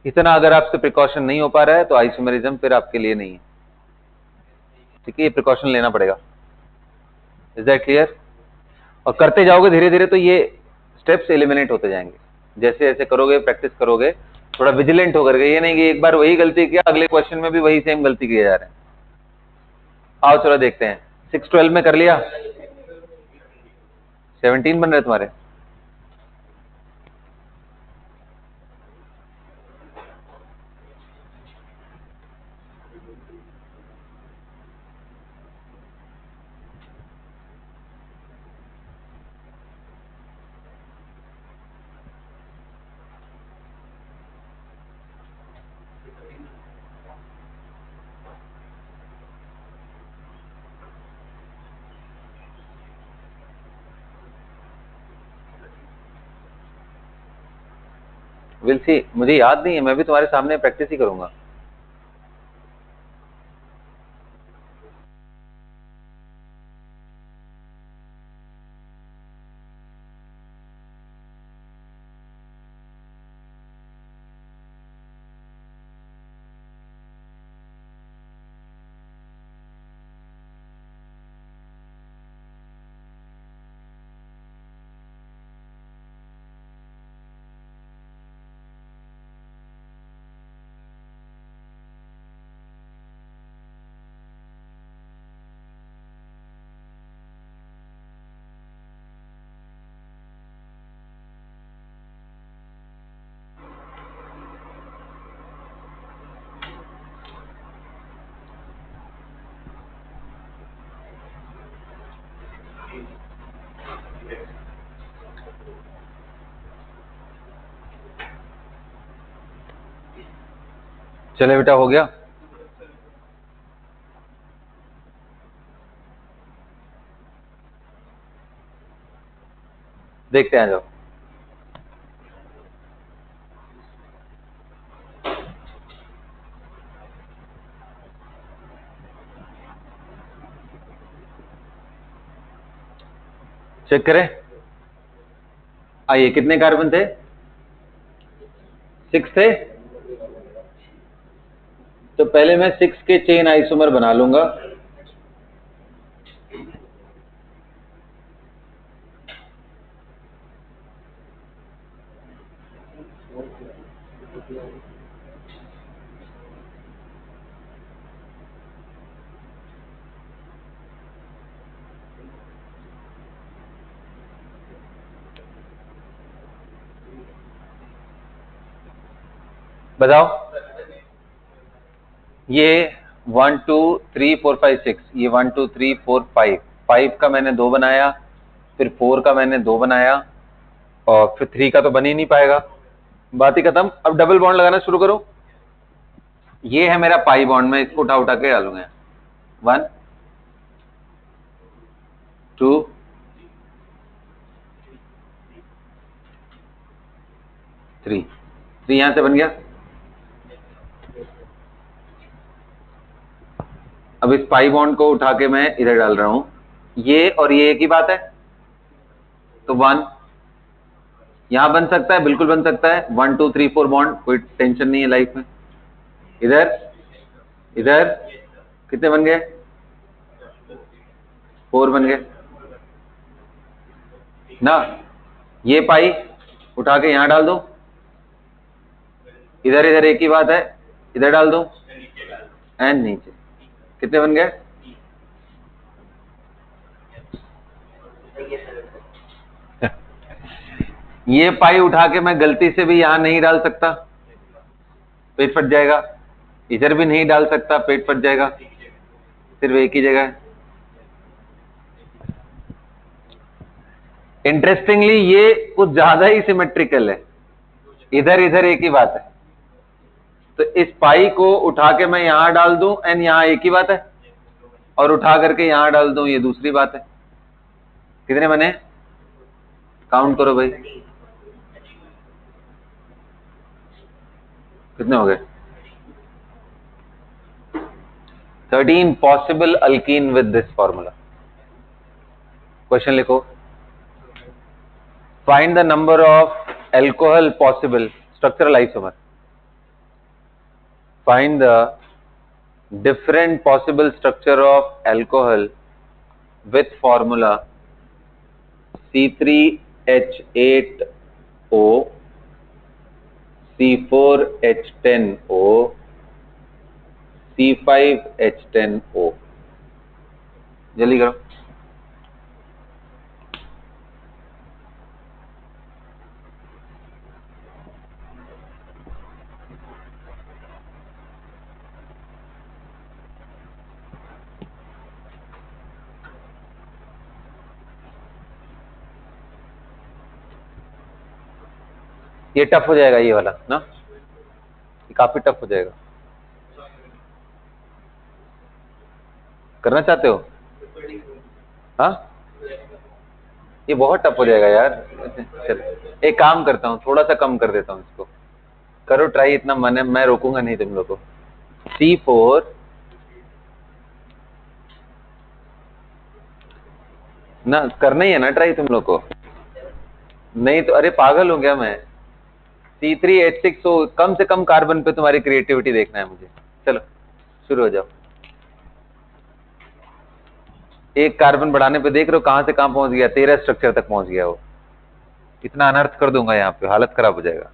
इतना अगर आपसे प्रिकॉशन नहीं हो पा रहा है तो आइसोमेरिज्म फिर आपके लिए नहीं है। ठीक है, ये प्रिकॉशन लेना पड़ेगा। Is that clear? और करते जाओगे धीरे धीरे तो ये स्टेप्स एलिमिनेट होते जाएंगे। जैसे जैसे करोगे, प्रैक्टिस करोगे, थोड़ा विजिलेंट होकर के, ये नहीं कि एक बार वही गलती किया अगले क्वेश्चन में भी वही सेम गलती किए जा रहे हैं। आओ चलो देखते हैं। 6-12 में कर लिया, 17 बन रहे तुम्हारे। विल सी, मुझे याद नहीं है, मैं भी तुम्हारे सामने प्रैक्टिस ही करूंगा। चले बेटा, हो गया। देखते हैं, जाओ। चेक करें। आइए, कितने कार्बन थे? 6 थे। तो पहले मैं 6 के चेन आइसोमर बना लूंगा। बताओ, ये 1 2 3 4 5 6, ये 1 2 3 4 5, 5 का मैंने 2 बनाया, फिर 4 का मैंने 2 बनाया, और फिर 3 का तो बन ही नहीं पाएगा, बात ही खत्म। अब डबल बॉन्ड लगाना शुरू करो। ये है मेरा पाई बॉन्ड, मैं इसको उठा उठा के डालूंगा। 1 2 3, 3 यहां से बन गया। अब इस पाई बॉन्ड को उठा के मैं इधर डाल रहा हूं, ये और ये एक ही बात है, तो 1 यहां बन सकता है, बिल्कुल बन सकता है। 1 2 3 4 बॉन्ड, कोई टेंशन नहीं है लाइफ में। इधर इधर कितने बन गए? 4 बन गए ना। ये पाई उठा के यहां डाल दो, इधर इधर एक ही बात है, इधर डाल दो, एंड नीचे कितने बन गए? ये पाई उठा के मैं गलती से भी यहां नहीं डाल सकता, पेट फट जाएगा। इधर भी नहीं डाल सकता, पेट फट जाएगा। सिर्फ एक ही जगह है। इंटरेस्टिंगली ये कुछ ज्यादा ही सिमेट्रिकल है, इधर इधर एक ही बात है। तो इस पाई को उठा के मैं यहां डाल दूं एंड यहां एक ही बात है, और उठा करके यहां डाल दूं, ये दूसरी बात है। कितने बने, काउंट करो भाई, कितने हो गए? 13 possible alkene with this formula. Question लिखो, find the number of alcohol possible structural isomer, find the different possible structure of alcohol with formula C3H8O, C4H10O, C5H10O। जल्दी करो। ये टफ हो जाएगा ये वाला ना, ये काफी टफ हो जाएगा। करना चाहते हो? हाँ, ये बहुत टफ हो जाएगा यार। चल एक काम करता हूँ, थोड़ा सा कम कर देता हूँ इसको, करो ट्राई, इतना मन है, मैं रोकूंगा नहीं तुम लोग को। C4 ना, करना ही है ना ट्राई तुम लोग को, नहीं तो अरे पागल हो गया मैं। C3H6, तो कम से कम कार्बन पे तुम्हारी क्रिएटिविटी देखना है मुझे। चलो शुरू हो जाओ। एक कार्बन बढ़ाने पे देख रहे हो कहां से कहां पहुंच गया, 13 स्ट्रक्चर तक पहुंच गया वो। इतना अनर्थ कर दूंगा यहाँ पे, हालत खराब हो जाएगा।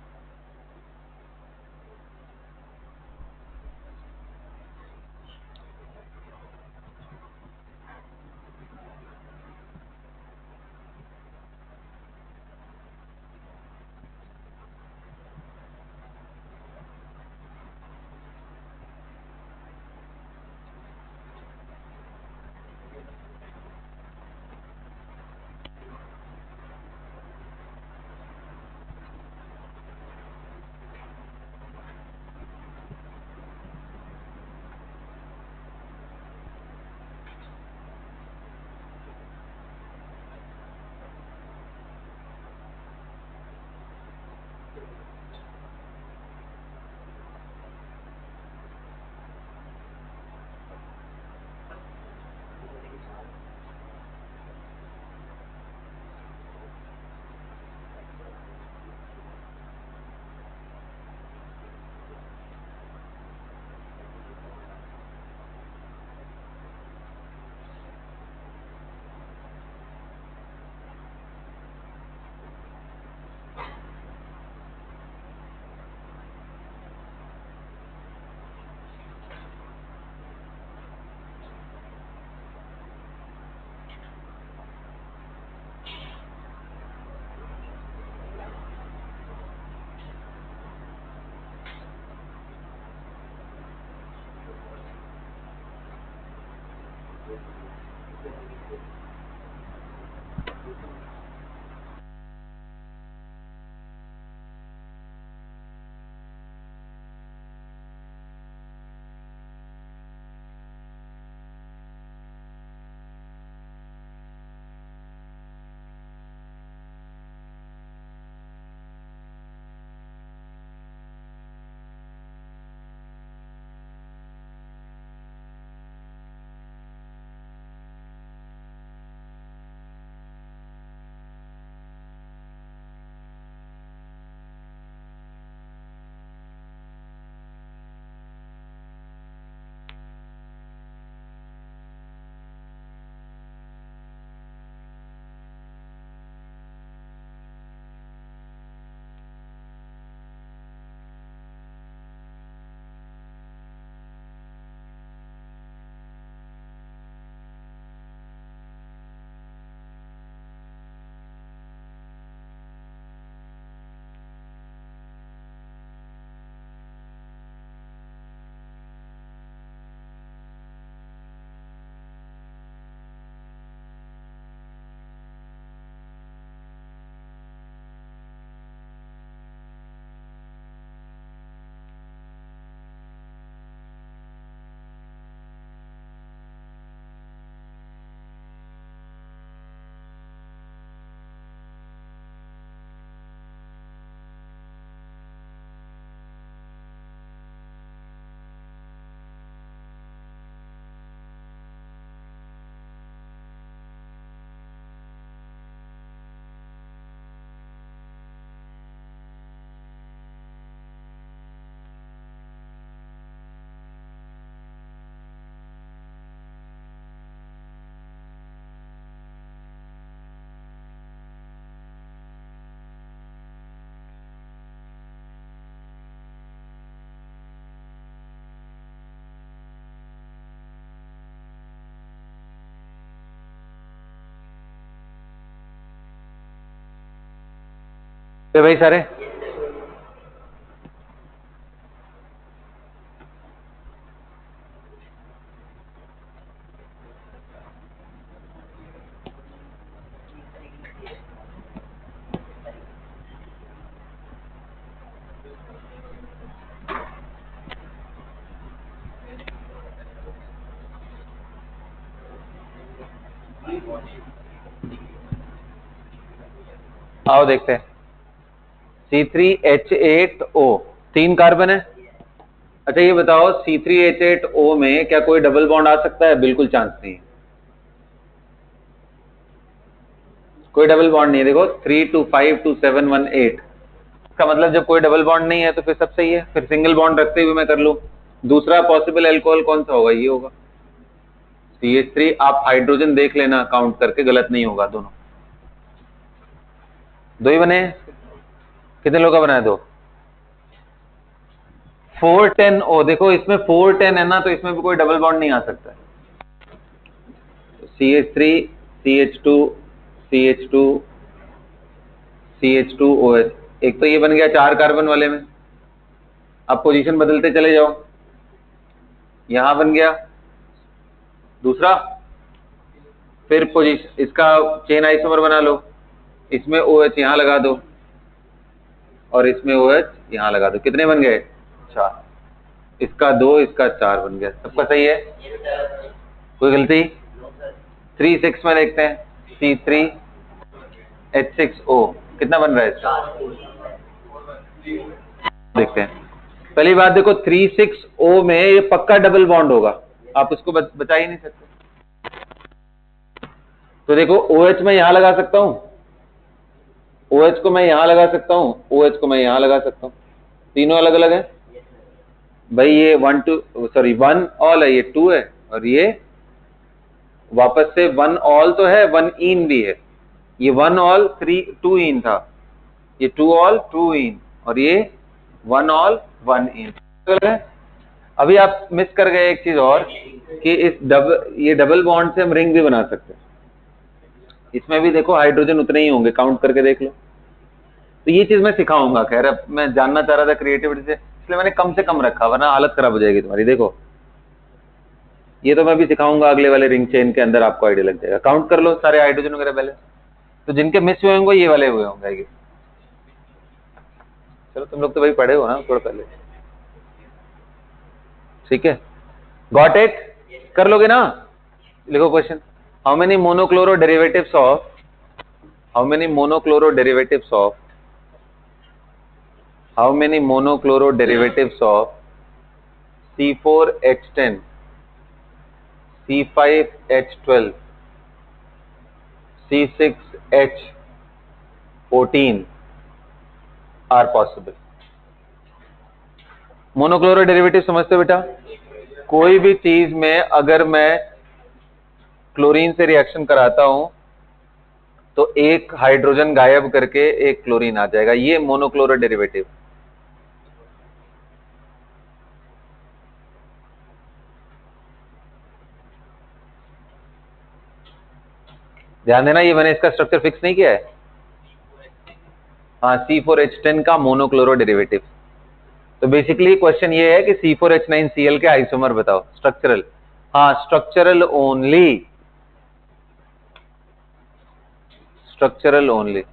तो भाई सारे आओ देखते हैं। C3H8O 3 कार्बन है। अच्छा ये बताओ C3H8O में क्या कोई डबल बॉन्ड आ सकता है? बिल्कुल चांस नहीं है, कोई डबल बॉन्ड नहीं है। देखो 3 2 5 2 7 1 8 का मतलब जब कोई डबल बॉन्ड नहीं है तो फिर सब सही है। फिर सिंगल बॉन्ड रखते हुए मैं कर लूं। दूसरा पॉसिबल अल्कोहल कौन सा होगा? ये होगा CH3। आप हाइड्रोजन देख लेना काउंट करके, गलत नहीं होगा। दोनों दो ही बने हैं। कितने लोग का बना है? दो। 410O देखो इसमें 410 है ना, तो इसमें भी कोई डबल बॉन्ड नहीं आ सकता है। CH3 CH2 CH2 CH2OH, एक तो ये बन गया 4 कार्बन वाले में। अब पोजीशन बदलते चले जाओ, यहां बन गया दूसरा। फिर पोजीशन इसका चेन आइसोमर बना लो, इसमें OH यहां लगा दो और इसमें OH यहां लगा दो। कितने बन गए? 4। इसका 2 इसका 4 बन गया। सबका सही है? कोई गलती? 3 6 में देखते हैं। C3H6O कितना बन रहा है इसका? देखते हैं। पहली बात देखो 3 6O में ये पक्का डबल बॉन्ड होगा, आप उसको बचा ही नहीं सकते। तो देखो OH मैं यहां लगा सकता हूं, OH को मैं यहां लगा सकता हूं, OH को मैं यहां लगा सकता हूं। तीनों अलग अलग है भाई। ये 1 2 सॉरी 1 ऑल है, ये 2 है, और ये वापस से 1 ऑल तो है, 1 इन भी है। ये 1 ऑल 3 2 इन था, ये 2 ऑल 2 इन, और ये 1 ऑल 1 इन। अभी आप मिस कर गए एक चीज और, कि ये डबल बॉन्ड से हम रिंग भी बना सकते हैं। इसमें भी देखो हाइड्रोजन उतने ही होंगे, काउंट करके देख लो। तो ये चीज मैं सिखाऊंगा। खैर अब मैं जानना चाह रहा था क्रिएटिविटी से, इसलिए मैंने कम से कम रखा, वरना हालत खराब हो जाएगी तुम्हारी। देखो ये तो मैं भी सिखाऊंगा, अगले वाले रिंग चेन के अंदर आपको आइडिया लग जाएगा। काउंट कर लो सारे हाइड्रोजन वगैरह पहले, तो जिनके मिस हुए होंगे ये वाले हुए होंगे। चलो तुम लोग तो भाई पढ़े हो ना थोड़ा पहले, ठीक है। Got it? कर लोगे ना? लिखो question. How many monochloro derivatives of how many monochloro derivatives of C4H10 C5H12 C6H14 are possible? Monochloro derivative समझते हो बेटा? कोई भी चीज में अगर मैं क्लोरीन से रिएक्शन कराता हूं तो एक हाइड्रोजन गायब करके एक क्लोरीन आ जाएगा, ये मोनोक्लोरो डेरिवेटिव। ध्यान देना, ये मैंने इसका स्ट्रक्चर फिक्स नहीं किया है। हाँ, C4H10 का मोनोक्लोरो डेरिवेटिव। तो बेसिकली क्वेश्चन ये है कि C4H9Cl के आइसोमर बताओ, स्ट्रक्चरल। हाँ स्ट्रक्चरल ओनली, स्ट्रक्चरल ओनली।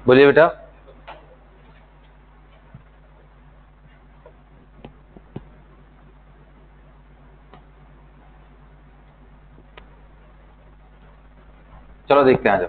बोलिए बेटा। चलो देखते हैं आज।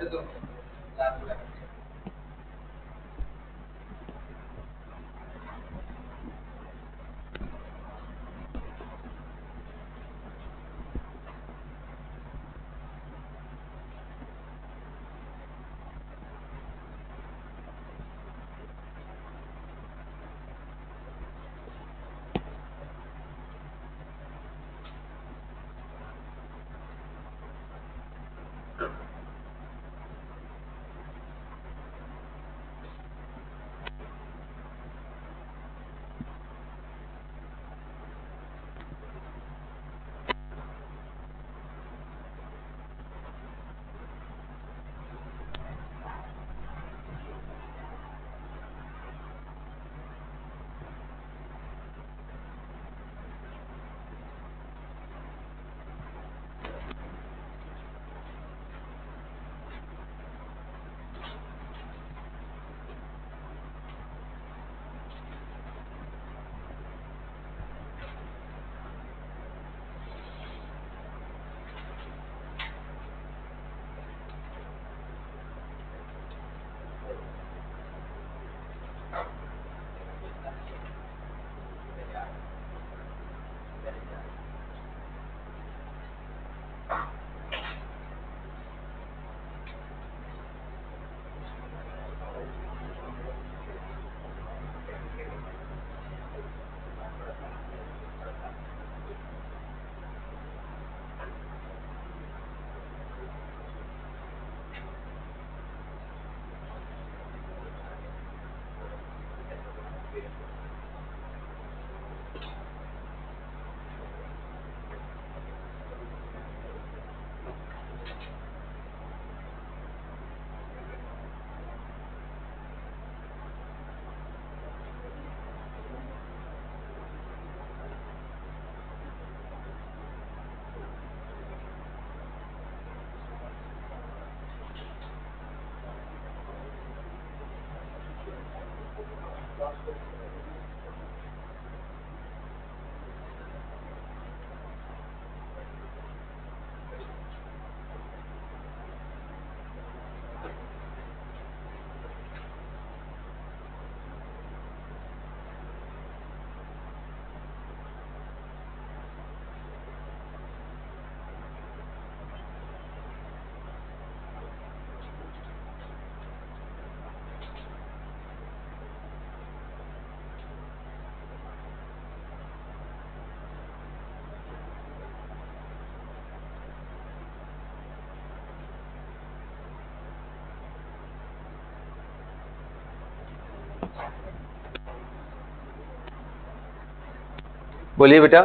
बोलिए बेटा।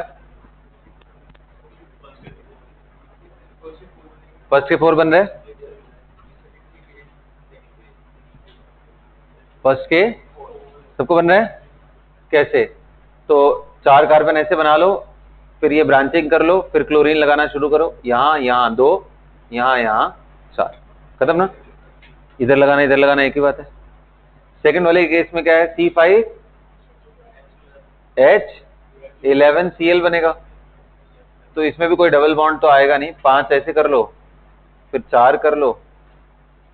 फर्स्ट के 4 बन रहे, फर्स्ट के सबको बन रहे हैं। कैसे? तो 4 कार्बन ऐसे बना लो, फिर ये ब्रांचिंग कर लो, फिर क्लोरीन लगाना शुरू करो। यहाँ 2, यहाँ 4, खत्म ना। इधर लगाना एक ही बात है। सेकंड वाले केस में क्या है, C5H11Cl बनेगा। तो इसमें भी कोई डबल बॉन्ड तो आएगा नहीं। 5 ऐसे कर लो, फिर 4 कर लो,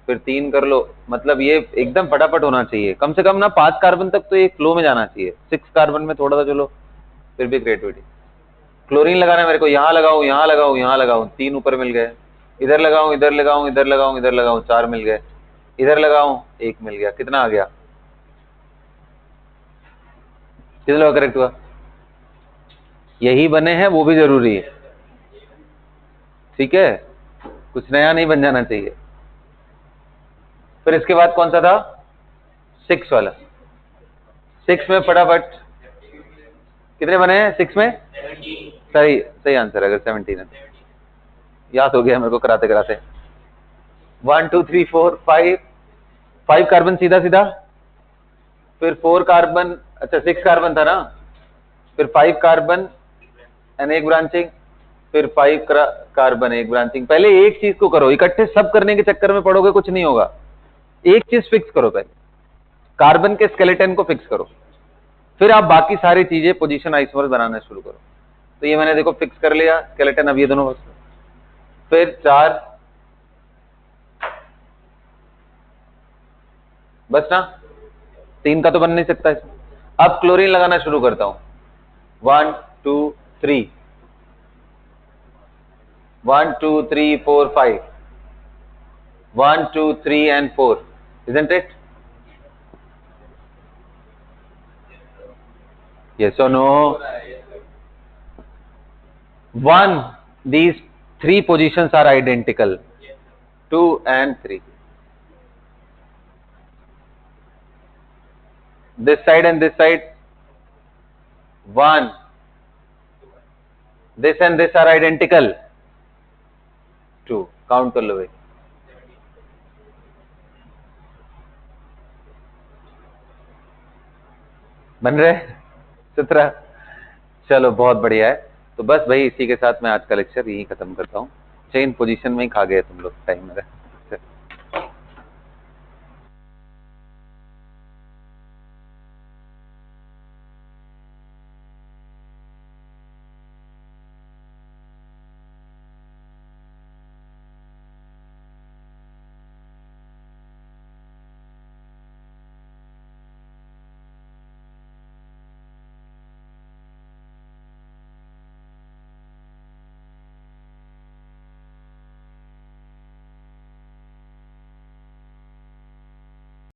फिर 3 कर लो। मतलब ये एकदम फटाफट होना चाहिए। कम से कम ना 5 कार्बन तक तो ये फ्लो में जाना चाहिए। 6 कार्बन में थोड़ा सा चलो फिर भी क्रिएटिविटी। क्लोरीन लगाना है मेरे को, यहाँ लगाऊं, यहाँ लगाऊं, यहाँ लगाऊं, 3 ऊपर मिल गए। इधर लगाऊं, इधर लगाऊं, इधर लगाऊं, इधर लगाऊं, 4 मिल गए। इधर लगाऊं, 1 मिल गया। कितना आ गया? कितना करेक्ट हुआ? यही बने हैं, वो भी जरूरी है। ठीक है, कुछ नया नहीं बन जाना चाहिए। फिर इसके बाद कौन सा था? 6 वाला। 6 में फटाफट कितने बने हैं? 6 में सही आंसर। अगर 17 है याद हो गया मेरे को कराते कराते। 1 2 3 4 5 कार्बन सीधा सीधा, फिर 4 कार्बन, अच्छा 6 कार्बन था ना, फिर 5 कार्बन एंड 1 ब्रांचिंग, फिर 5 कार्बन 1 ब्रांचिंग। पहले एक चीज को करो, इकट्ठे सब करने के चक्कर में पड़ोगे कुछ नहीं होगा। एक चीज फिक्स करो, पहले कार्बन के स्केलेटन को फिक्स करो, फिर आप बाकी सारी चीजें पोजीशन आइसोमर्स बनाना शुरू करो। तो ये मैंने देखो फिक्स कर लिया स्केलेटन, अब ये दोनों बस, फिर 4 बस ना, 3 का तो बन नहीं सकता इसमें। अब क्लोरीन लगाना शुरू करता हूं, 1 2 3 1 2 3 4 5 1 2 3 and 4, isn't it? Yes or no? 1, these 3 positions are identical, 2 and 3. This side and this side 1, this and this are identical 2. Count कर लो भाई, बन रहे 17। चलो बहुत बढ़िया है। तो बस भाई इसी के साथ मैं आज का लेक्चर यही खत्म करता हूँ। चेन पोजीशन में ही खा गए तुम लोग टाइम मेरा।